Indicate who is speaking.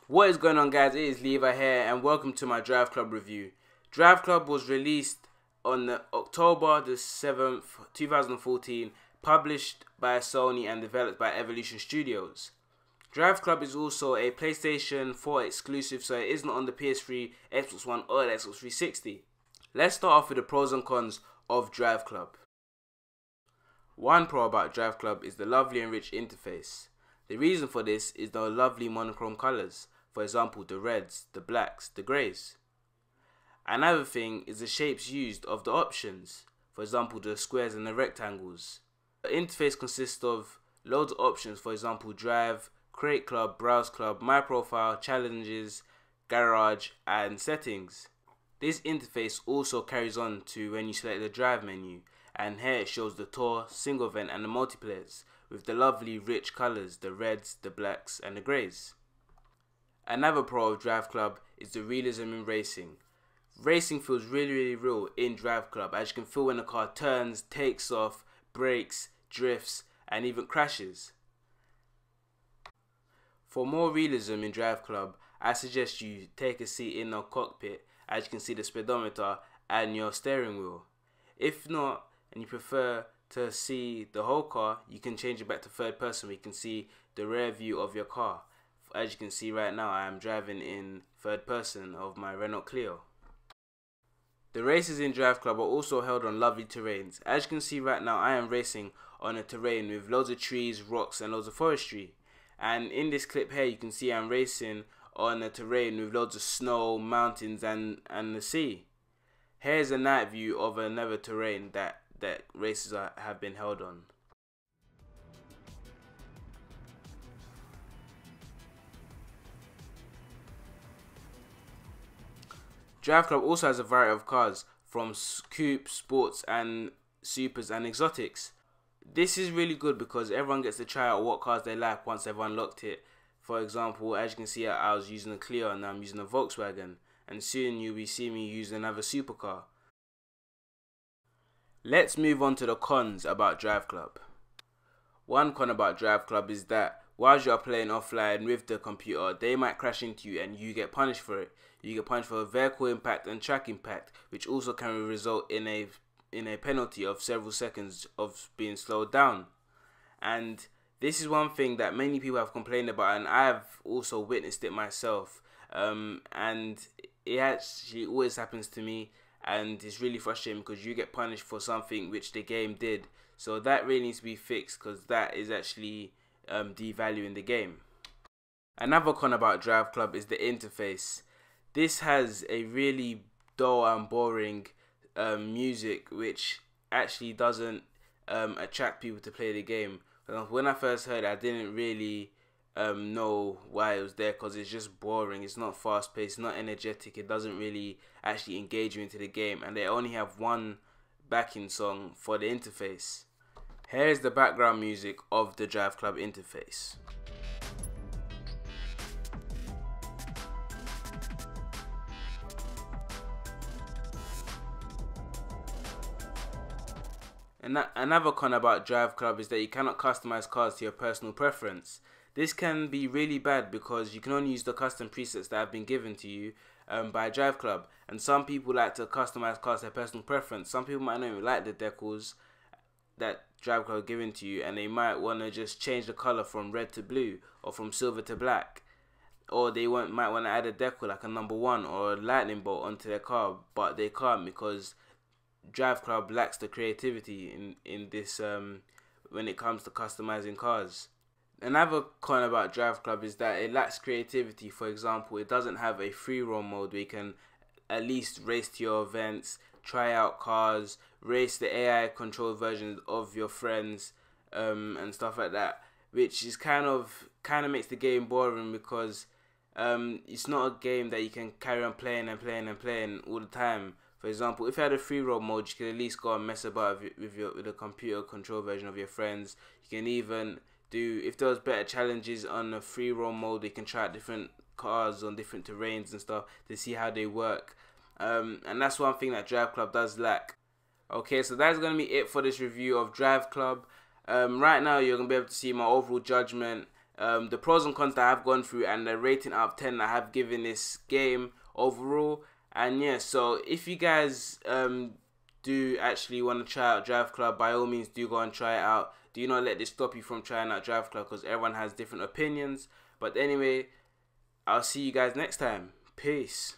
Speaker 1: What is going on, guys? It is Levi here and welcome to my DriveClub review. DriveClub was released on October the 7th, 2014, published by Sony and developed by Evolution Studios. DriveClub is also a PlayStation 4 exclusive, so it isn't on the PS3, Xbox One or the Xbox 360. Let's start off with the pros and cons of DriveClub. One pro about DriveClub is the lovely and rich interface. The reason for this is the lovely monochrome colours, for example the reds, the blacks, the greys. Another thing is the shapes used of the options, for example the squares and the rectangles. The interface consists of loads of options, for example drive, create club, browse club, my profile, challenges, garage and settings. This interface also carries on to when you select the drive menu, and here it shows the tour, single event and the multiplayers with the lovely rich colours, the reds, the blacks and the greys. Another pro of DriveClub is the realism in racing. Racing feels really real in DriveClub, as you can feel when the car turns, takes off, brakes, drifts and even crashes. For more realism in DriveClub, I suggest you take a seat in the cockpit, as you can see the speedometer and your steering wheel. If not, and you prefer to see the whole car, you can change it back to third person where you can see the rear view of your car. As you can see right now, I am driving in third person of my Renault Clio. The races in DriveClub are also held on lovely terrains. As you can see right now, I am racing on a terrain with loads of trees, rocks and loads of forestry. And in this clip here you can see I'm racing on a terrain with loads of snow, mountains and the sea. Here's a night view of another terrain that races have been held on. DriveClub also has a variety of cars, from coupes, sports and supers and exotics. This is really good because everyone gets to try out what cars they like once they've unlocked it. For example, as you can see, I was using a Clio and now I'm using a Volkswagen, and soon you'll be seeing me use another supercar. Let's move on to the cons about DriveClub. One con about DriveClub is that whilst you are playing offline with the computer, they might crash into you and you get punished for it. You get punished for a vehicle impact and track impact, which also can result in a penalty of several seconds of being slowed down. And this is one thing that many people have complained about, and I have also witnessed it myself. And it actually always happens to me, and it's really frustrating because you get punished for something which the game did. So that really needs to be fixed, because that is actually devaluing the game. Another con about DriveClub is the interface. This has a really dull and boring music, which actually doesn't attract people to play the game. When I first heard it, I didn't really know why it was there, because it's just boring. It's not fast paced, not energetic. It doesn't really actually engage you into the game, and they only have one backing song for the interface. Here is the background music of the DriveClub interface. Another con about DriveClub is that you cannot customize cars to your personal preference. This can be really bad because you can only use the custom presets that have been given to you by DriveClub, and some people like to customize cars to their personal preference. Some people might not even like the decals that DriveClub have given to you, and they might want to just change the color from red to blue or from silver to black, or they might want to add a decal like a number 1 or a lightning bolt onto their car, but they can't because DriveClub lacks the creativity in this when it comes to customizing cars. Another con about DriveClub is that it lacks creativity. For example, it doesn't have a free roam mode where you can at least race to your events, try out cars, race the AI controlled versions of your friends and stuff like that, which is kind of makes the game boring, because it's not a game that you can carry on playing all the time. For example, if you had a free roam mode, you could at least go and mess about with the computer control version of your friends. You can even do, if there was better challenges on the free roam mode, you can try out different cars on different terrains and stuff to see how they work. And that's one thing that DriveClub does lack. Okay, so that's going to be it for this review of DriveClub. Right now you're going to be able to see my overall judgment, the pros and cons that I've gone through, and the rating out of 10 I have given this game overall. And yeah, so if you guys do actually want to try out DriveClub, by all means do go and try it out. Do not let this stop you from trying out DriveClub, because everyone has different opinions. But anyway, I'll see you guys next time. Peace.